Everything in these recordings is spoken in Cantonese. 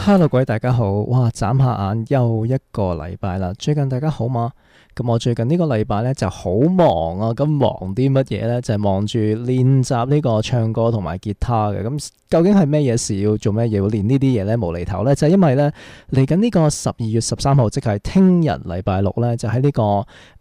Hello，各位大家好，哇！眨下眼又一個禮拜啦，最近大家好嗎？咁我最近呢個禮拜咧就好忙啊，咁忙啲乜嘢咧？就係忙住練習呢個唱歌同埋吉他嘅。咁究竟係咩嘢事要做咩嘢要練呢啲嘢咧？無厘頭咧，就係因為咧嚟緊呢個12月13號，即係聽日禮拜六咧，就喺呢個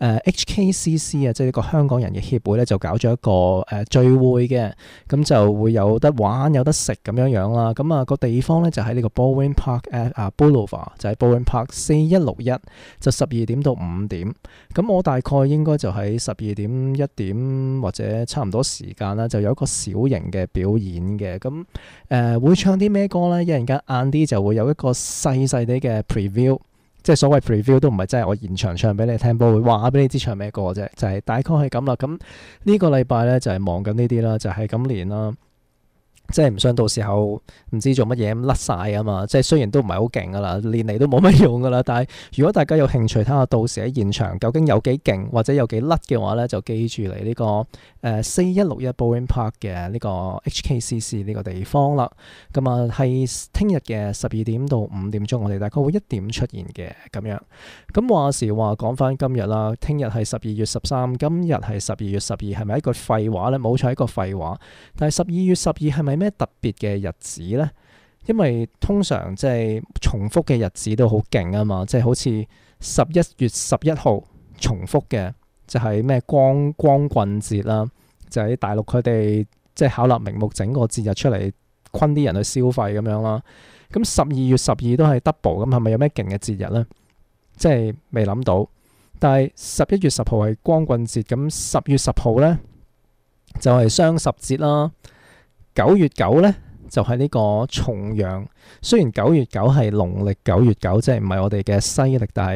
HKCC 啊，即係呢個香港人嘅協會咧，就搞咗一個聚會嘅。咁就會有得玩有得食咁樣樣啦。咁啊個地方咧就喺呢個 Bowen Park Boulevard，就喺 Bowen Park 4161，就12點到5點。咁我大概應該就喺12點1點或者差唔多時間啦，就有一個小型嘅表演嘅。咁會唱啲咩歌咧？一陣間晏啲就會有一個細細啲嘅 preview， 即係所謂 preview 都唔係真係我現場唱俾你聽，不過會話俾你知唱咩歌啫，就係大概係咁啦。咁呢個禮拜咧就係忙緊呢啲啦，就係咁練啦。即係唔想到時候唔知做乜嘢咁甩晒啊嘛！即係雖然都唔係好勁噶啦，練嚟都冇乜用噶啦。但係如果大家有興趣睇下到時喺現場究竟有幾勁或者有幾甩嘅話咧，就記住嚟呢個4161 Bowen Park 嘅呢個 HKCC 呢個地方啦。咁啊係聽日嘅12點到5點鐘，我哋大概會1點出現嘅咁樣。咁話時話講翻今日啦，聽日係12月13，今日係12月12，係咪一個廢話咧？冇錯，一個廢話。但係12月12係咪咩特別嘅日子呢？因為通常即係重複嘅日子都好勁啊嘛，即係好似11月11號重複嘅就係咩光棍節啦，就喺大陸佢哋即係巧立名目整個節日出嚟昆啲人去消費咁樣啦。咁12月12都係 double， 咁係咪有咩勁嘅節日呢？即係未諗到。但係11月10號係光棍節，咁10月10號呢就係雙十節啦。9月9咧就係呢個重陽，雖然9月9係農曆9月9，即係唔係我哋嘅西曆，但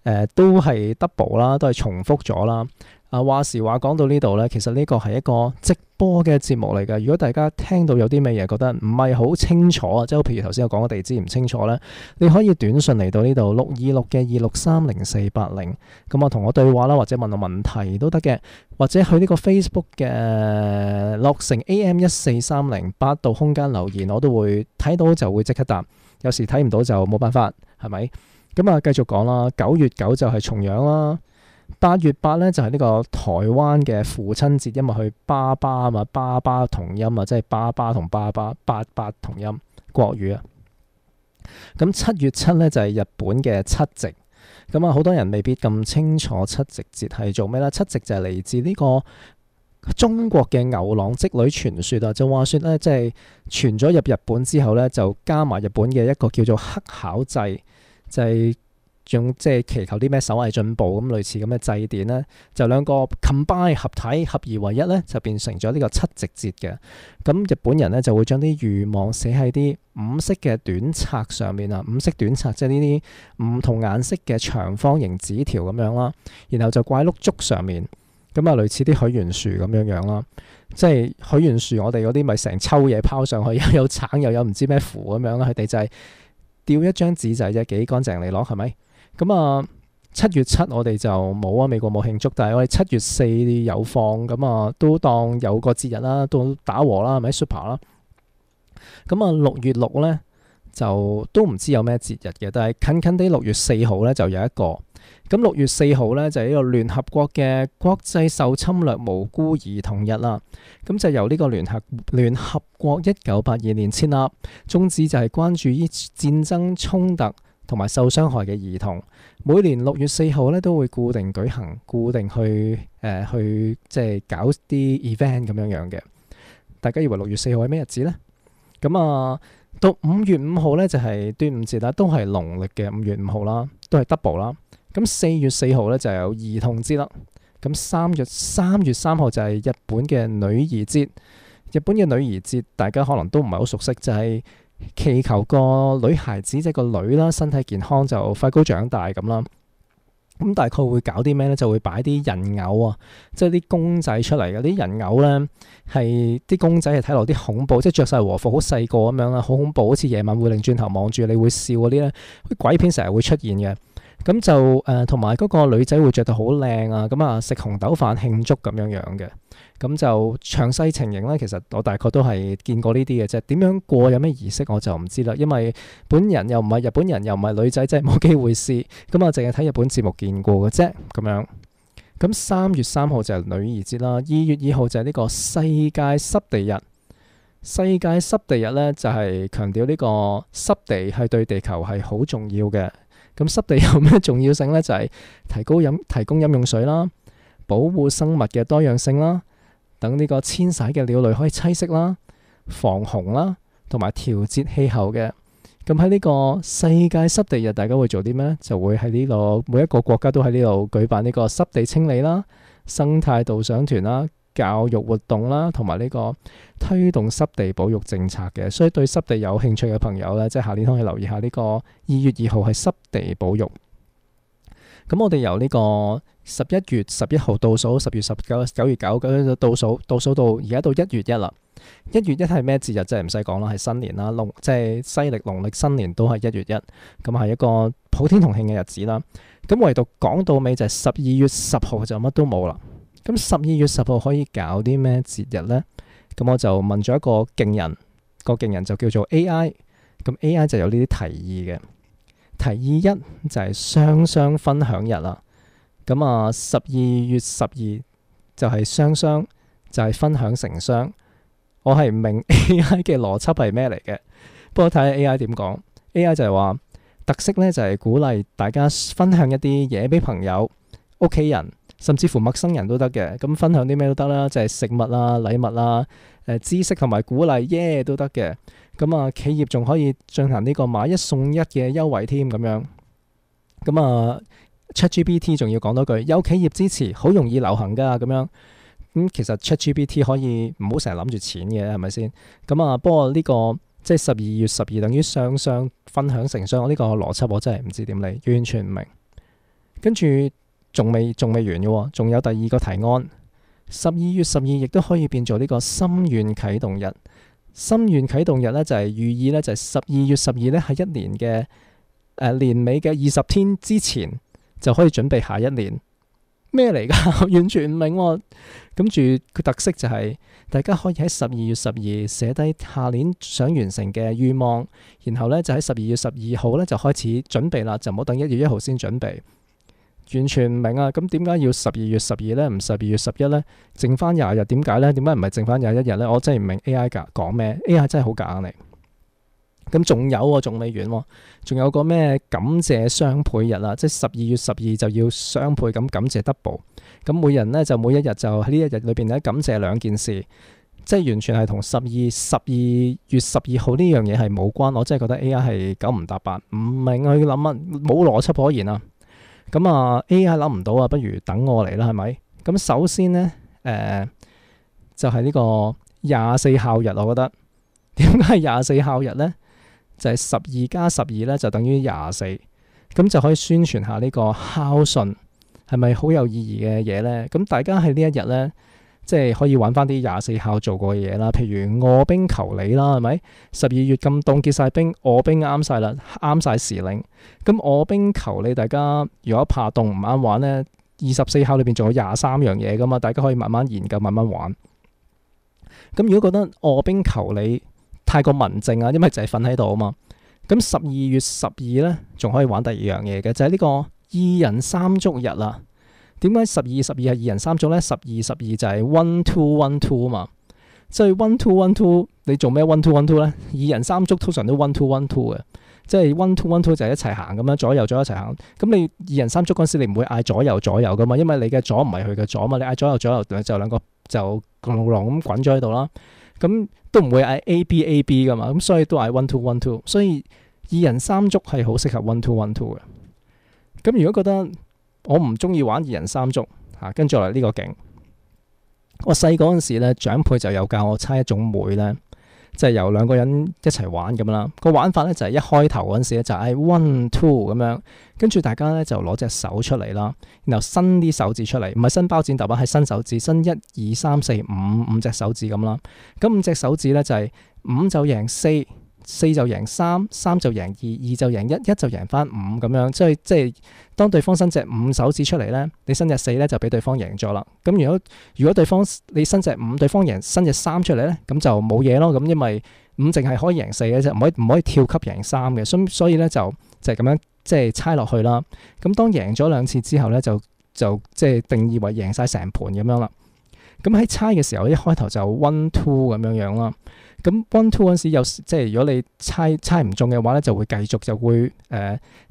係都係 double 啦，都係重複咗啦。話時話講到呢度咧，其實呢個係一個直播嘅節目嚟㗎。如果大家聽到有啲咩嘢覺得唔係好清楚啊，即係譬如頭先我講嘅地址唔清楚咧，你可以短信嚟到呢度626嘅2630480，咁我同我對話啦，或者問我問題都得嘅，或者去呢個 Facebook 嘅樂城 AM14308度空間留言，我都會睇到就會即刻答，有時睇唔到就冇辦法，係咪？咁啊繼續講啦，9月9就係重陽啦。8月8咧就係呢個台灣嘅父親節，因為佢爸爸啊嘛，爸爸同音啊，即係爸爸同爸爸88同音國語啊。咁7月7咧就係日本嘅七夕，咁啊好多人未必咁清楚七夕節係做咩啦。七夕就係嚟自呢個中國嘅牛郎織女傳說啊，就話說咧即係傳咗入日本之後咧，就加埋日本嘅一個叫做黑巧祭，就係用即係祈求啲咩手藝進步咁類似咁嘅祭典咧，就兩個 combine 合體合而為一咧，就變成咗呢個七夕節嘅。咁日本人咧就會將啲願望寫喺啲五色嘅短冊上面啊，五色短冊即係呢啲唔同顏色嘅長方形紙條咁樣啦，然後就掛喺碌竹上面，咁啊類似啲許願樹咁樣樣啦。即係許願樹，我哋嗰啲咪成抽嘢拋上去，又有橙又有唔知咩符咁樣啦。佢哋就係吊一張紙仔啫，幾乾淨利落，係咪？咁啊，7月7我哋就冇啊，美國冇慶祝，但係我哋7月4有放，咁啊都當有個節日啦，都打和啦，係咪 super 啦？咁啊6月6咧就都唔知有咩節日嘅，但係近近地6月4號咧就有一個。咁6月4號咧就係呢個聯合國嘅國際受侵略無辜兒童日啦。咁就由呢個聯合國1982年設立，宗旨就係關注於戰爭衝突同埋受傷害嘅兒童。每年6月4號咧都會固定舉行，固定去即係搞啲 event 咁樣樣嘅。大家以為6月4號係咩日子呢？咁啊到5月5號咧就係端午節啦，都係農曆嘅5月5號啦，都係 double 啦。咁4月4號咧就有兒童節啦。咁3月3號就係日本嘅女兒節。日本嘅女兒節大家可能都唔係好熟悉，就係祈求個女孩子即係個女啦，身體健康就快高長大咁啦。咁大概會搞啲咩咧？就會擺啲人偶啊，即係啲公仔出嚟嘅。啲人偶咧係啲公仔係睇落啲恐怖，即係着晒和服好細個咁樣啦，好恐怖，好似夜晚會擰轉頭望住你會笑嗰啲咧，啲鬼片成日會出現嘅。咁就同埋嗰個女仔會着到好靚啊，咁啊食紅豆飯慶祝咁樣樣嘅。咁就詳細情形咧，其實我大概都係見過呢啲嘅啫。點樣過有咩儀式我就唔知啦，因為本人又唔係日本人，又唔係女仔，真係冇機會試。咁啊，淨係睇日本節目見過嘅啫，咁樣。咁3月3號就係女兒節啦，2月2號就係呢個世界濕地日。世界濕地日咧就係強調呢個濕地係對地球係好重要嘅。咁濕地有咩重要性咧？就係提供飲用水啦，保護生物嘅多樣性啦，等呢個遷徙嘅鳥類可以棲息啦，防洪啦，同埋調節氣候嘅。咁喺呢個世界濕地日，大家會做啲咩？就會喺呢度每一個國家都喺呢度舉辦呢個濕地清理啦、生態導賞團啦、教育活動啦，同埋呢個推動濕地保育政策嘅。所以對濕地有興趣嘅朋友咧，即係下年可以留意下呢個2月2號係濕地保育。咁我哋由呢個11月11號倒數10月19、9月9倒數到而家到1月1啦。1月1係咩節日？即係唔使講啦，係新年啦，即係西歷農曆新年都係1月1，咁係一個普天同慶嘅日子啦。咁唯獨講到尾就係12月10號就乜都冇啦。咁12月10號可以搞啲咩節日呢？咁我就問咗一個勁人，個勁人就叫做 AI。咁 AI 就有呢啲提議嘅。提議1就係雙分享日啦。咁啊12月12就係雙，就係分享成雙。我係唔明 AI 嘅邏輯係咩嚟嘅，不過睇下 AI 點講。AI 就係話特色咧，就係鼓勵大家分享一啲嘢俾朋友、屋企人，甚至乎陌生人都得嘅。咁分享啲咩都得啦，就係食物啦、禮物啦、知識同埋鼓勵耶都得嘅。咁啊，企業仲可以進行呢個買一送一嘅優惠添咁樣。咁啊 ChatGPT 仲要講多句，有企業支持，好容易流行噶咁樣。咁其實 ChatGPT 可以唔好成日諗住錢嘅，係咪先？咁啊，不過呢個即係12月12等於雙分享成雙，呢個邏輯我真係唔知點理，完全唔明。跟住仲未完嘅，仲有第二個提案。12月12亦都可以變做呢個心願啟動日。心願啟動日咧就係寓意咧，就係12月12咧係一年嘅年尾嘅20天之前就可以準備下一年。咩嚟㗎？完全唔明喎。跟住佢特色就係大家可以喺12月12寫低下年想完成嘅願望，然後咧就喺12月12號咧就開始準備啦，就唔好等1月1號先準備。完全唔明啊！咁點解要12月12咧，唔12月11咧？剩翻20日點解咧？點解唔係剩翻21日咧？我真係唔明 AI 講咩 ？AI 真係好假嚟。咁仲有喎，仲未完喎，仲有個咩感謝雙倍日啊！即係12月12就要雙倍咁感謝 double。咁每人咧就每一日就喺呢一日裏邊咧感謝兩件事，即係完全係同12月12號呢樣嘢係冇關。我真係覺得 AI 係九唔搭八，唔明佢諗乜，冇邏輯可言啊！咁啊 AI 諗唔到啊，不如等我嚟啦，係咪？咁首先咧，就係呢個24孝日，我覺得點解係24孝日咧？就係12+12咧，就等於24，咁就可以宣傳下呢個孝順係咪好有意義嘅嘢咧？咁大家喺呢一日咧，即係可以玩翻啲24孝做過嘅嘢啦，譬如卧冰求鯉啦，係咪？12月咁凍結晒冰，卧冰啱晒啦，啱晒時令。咁卧冰求鯉，大家如果怕凍唔啱玩咧，24孝裏邊仲有23樣嘢噶嘛，大家可以慢慢研究，慢慢玩。咁如果覺得卧冰求鯉太過文靜啊，因為就係瞓喺度啊嘛。咁12月12咧，仲可以玩第二樣嘢嘅，就係呢個二人三足日啦。點解12月12係二人三足咧？12/12就係 1-2-1-2 啊嘛。即係 1-2-1-2，你做咩 1-2-1-2 咧？二人三足通常都 1-2-1-2 嘅，即係 1-2-1-2就係一齊行咁樣，左右一齊行。咁你二人三足嗰時，你唔會嗌左右噶嘛，因為你嘅左唔係佢嘅左嘛，你嗌左右就兩個就浪浪咁滾咗喺度啦。咁都唔會嗌 A-B 噶嘛，咁所以都嗌 1-2-1-2，所以二人三足係好適合 1-2-1-2 嘅。咁如果覺得我唔中意玩二人三足嚇，跟住落嚟呢個勁。我細嗰陣時咧，長輩就有教我猜一種妹咧，就係由兩個人一齊玩咁啦。個玩法咧就係一開頭嗰陣時咧就係 1-2 咁樣，跟住大家咧就攞隻手出嚟啦，然後伸啲手指出嚟，唔係伸包剪揼啊，係伸手指，伸1、2、3、4、5隻手指咁啦。咁5隻手指咧就係5就贏4， 4就贏3，3就贏2，2就贏1，1就贏翻5咁樣。即係當對方伸隻5手指出嚟咧，你伸隻4咧就俾對方贏咗啦。咁如果對方你伸隻5，對方伸隻3出嚟咧，咁就冇嘢咯。咁因為5淨係可以贏4嘅啫，唔可以跳級贏3嘅。所以咧就係咁樣即係猜落去啦。咁當贏咗2次之後咧，就即係定義為贏晒成盤咁樣啦。咁喺猜嘅時候，一開頭就 1 2咁樣啦。咁 1 2嗰陣時即係如果你猜唔中嘅話咧，就會繼續就會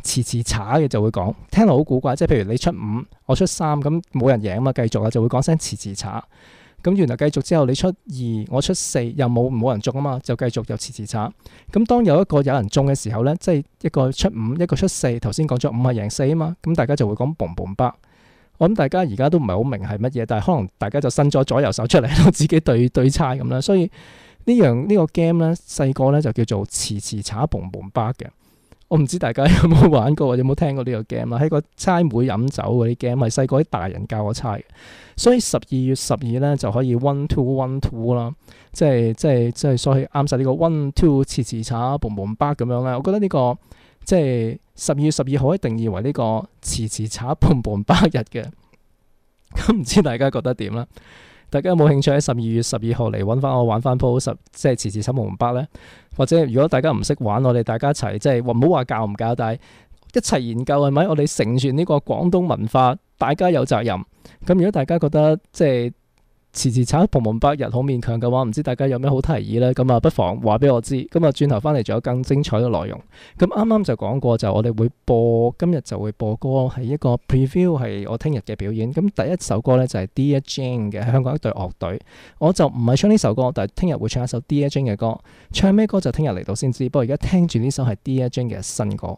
遲查嘅，就會講聽落好古怪。即係譬如你出5，我出3，咁冇人贏啊嘛，繼續啦，就會講聲遲查。咁原來繼續之後，你出2，我出4，又冇人中啊嘛，就繼續又遲查。咁當有人中嘅時候咧，即係一個出5，一個出4。頭先講咗5係贏4啊嘛，咁大家就會講嘣嘣巴。我諗大家而家都唔係好明係乜嘢，但係可能大家就伸咗左右手出嚟，自己對猜咁啦。所以呢個 game 咧，細個咧就叫做遲查嘣嘣巴嘅。我唔知大家有冇玩過或者有冇聽過呢個 game 啦？喺個猜妹飲酒嗰啲 game 係細個啲大人教我猜嘅。所以12月12咧就可以 1 2 1 2啦，即係所以啱晒呢個 1 2遲查嘣嘣巴咁樣咧。我覺得呢個即係12月12號可以定義為呢個遲查嘣嘣巴日嘅。咁唔知大家覺得點啦？大家有冇興趣喺12月12號嚟揾翻我玩翻鋪即係遲查嘣嘣巴咧？或者如果大家唔識玩，我哋大家一齊即係唔好話教唔教，但係一齊研究係咪？我哋承傳呢個廣東文化，大家有責任。咁如果大家覺得即係遲查嘣嘣巴日好勉強嘅話，唔知大家有咩好提議呢？咁啊，不妨話俾我知。咁啊，轉頭翻嚟仲有更精彩嘅內容。咁啱啱就講過，就我哋會今日就會播歌，係一個 preview，係我聽日嘅表演。咁第一首歌呢，就係 Dear Jane 嘅香港一隊樂隊。我就唔係唱呢首歌，但係聽日會唱一首 Dear Jane 嘅歌。唱咩歌就聽日嚟到先知。不過而家聽住呢首係 Dear Jane 嘅新歌。